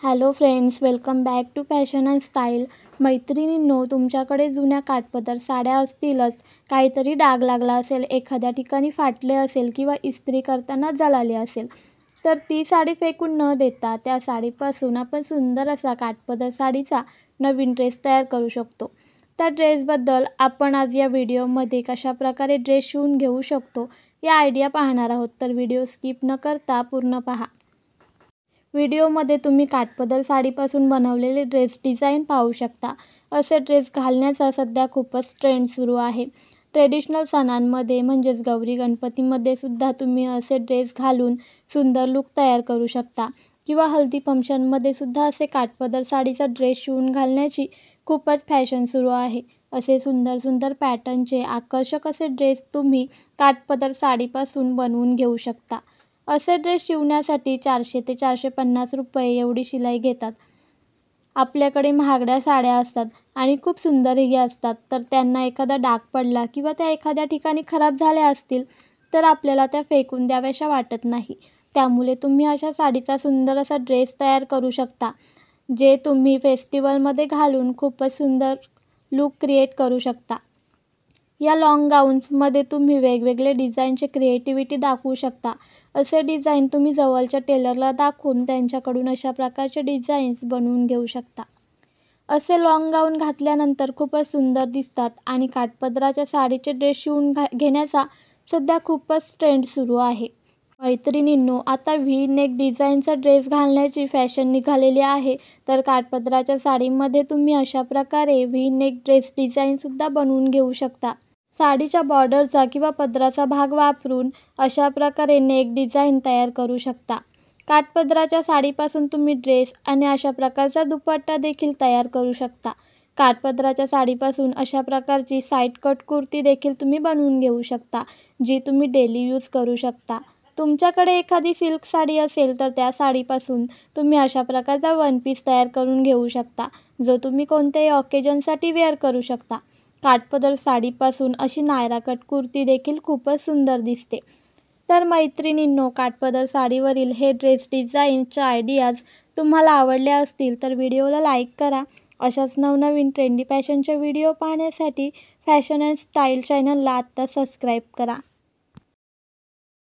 Hello friends, welcome back to fashion and style. मैत्रिणींनो, तुमच्याकडे जुन्या काठपदर साड्या असतीलच. काहीतरी डाग लागला असेल, एखाद्या ठिकाणी फाटले असेल किंवा इस्त्री करताना जळाली असेल, तर ती साडी फेकून न देता त्या साडीपासून आपण सुंदर असा काठपदर साडीचा नवीन ड्रेस तयार करू शकतो. त्या ड्रेसबद्दल आपण आज या व्हिडिओमध्ये कशाप्रकारे ड्रेस शिवून घेऊ शकतो या आयडिया पाहणार आहोत. तर व्हिडिओ स्किप न करता पूर्ण पहा. व्हिडिओमध्ये तुम्ही काठपदर साडीपासून बनवलेले ड्रेस डिझाईन पाहू शकता. असे ड्रेस घालण्याचा सध्या खूपच ट्रेंड सुरू आहे. ट्रेडिशनल सणांमध्ये म्हणजेच गौरी गणपतीमध्ये सुद्धा तुम्ही असे ड्रेस घालून सुंदर लुक तयार करू शकता किंवा हल्दी फंक्शनमध्ये सुद्धा असे काठपदर साडीचा ड्रेस शिवून घालण्याची खूपच फॅशन सुरू आहे. असे सुंदर सुंदर पॅटर्नचे आकर्षक असे ड्रेस तुम्ही काठपदर साडीपासून बनवून घेऊ शकता. असे ड्रेस शिवण्यासाठी 400 ते 450 रुपये एवढी शिलाई घेतात. आपल्याकडे महागड्या साड्या असतात आणि खूप सुंदरही असतात, तर त्यांना एखादा डाग पडला किंवा त्या एखाद्या ठिकाणी खराब झाल्या असतील तर आपल्याला त्या फेकून द्याव्याशा वाटत नाही. त्यामुळे तुम्ही अशा साडीचा सुंदर असा ड्रेस तयार करू शकता, जे तुम्ही फेस्टिवलमध्ये घालून खूपच सुंदर लुक क्रिएट करू शकता. या लॉंग गाऊन्समध्ये तुम्ही वेगवेगळे डिझाईनचे क्रिएटिव्हिटी दाखवू शकता. असे डिझाईन तुम्ही जवळच्या टेलरला दाखवून त्यांच्याकडून अशा प्रकारचे डिझाईन्स बनवून घेऊ शकता. असे लॉंग गाऊन घातल्यानंतर खूपच सुंदर दिसतात आणि काठपदराच्या साडीचे ड्रेस शिवून घेण्याचा सध्या खूपच ट्रेंड सुरू आहे. मैत्रिणींनो, आता व्ही नेक डिझाईनचा ड्रेस घालण्याची फॅशन निघालेली आहे. तर काठपदराच्या साडीमध्ये तुम्ही अशा प्रकारे व्ही नेक ड्रेस डिझाईनसुद्धा बनवून घेऊ शकता. साडीच्या बॉर्डरचा किंवा पदराचा भाग वापरून अशा प्रकारे नेक डिझाईन तयार करू शकता. काठपदराच्या साडीपासून तुम्ही ड्रेस आणि अशा प्रकारचा दुपट्टा देखील तयार करू शकता. काठपदराच्या साडीपासून अशा प्रकारची साईड कट कुर्ती देखील तुम्ही बनवून घेऊ शकता, जी तुम्ही डेली यूज करू शकता. तुमच्याकडे एखादी सिल्क साडी असेल तर त्या साडीपासून तुम्ही अशा प्रकारचा वन पीस तयार करून घेऊ शकता, जो तुम्ही कोणत्याही ऑकेजनसाठी वेअर करू शकता. काठपदर साडीपासून अशी नायरा कट कुर्ती देखील खूपच सुंदर दिसते. तर मैत्रिणींनो, काठपदर साडीवरील हे ड्रेस डिझाईनच्या आयडियाज तुम्हाला आवडल्या असतील तर व्हिडिओला लाईक करा. अशाच नवनवीन ट्रेंडी फॅशनचे व्हिडिओ पाहण्यासाठी फॅशन अँड स्टाईल चॅनलला आत्ता सबस्क्राईब करा.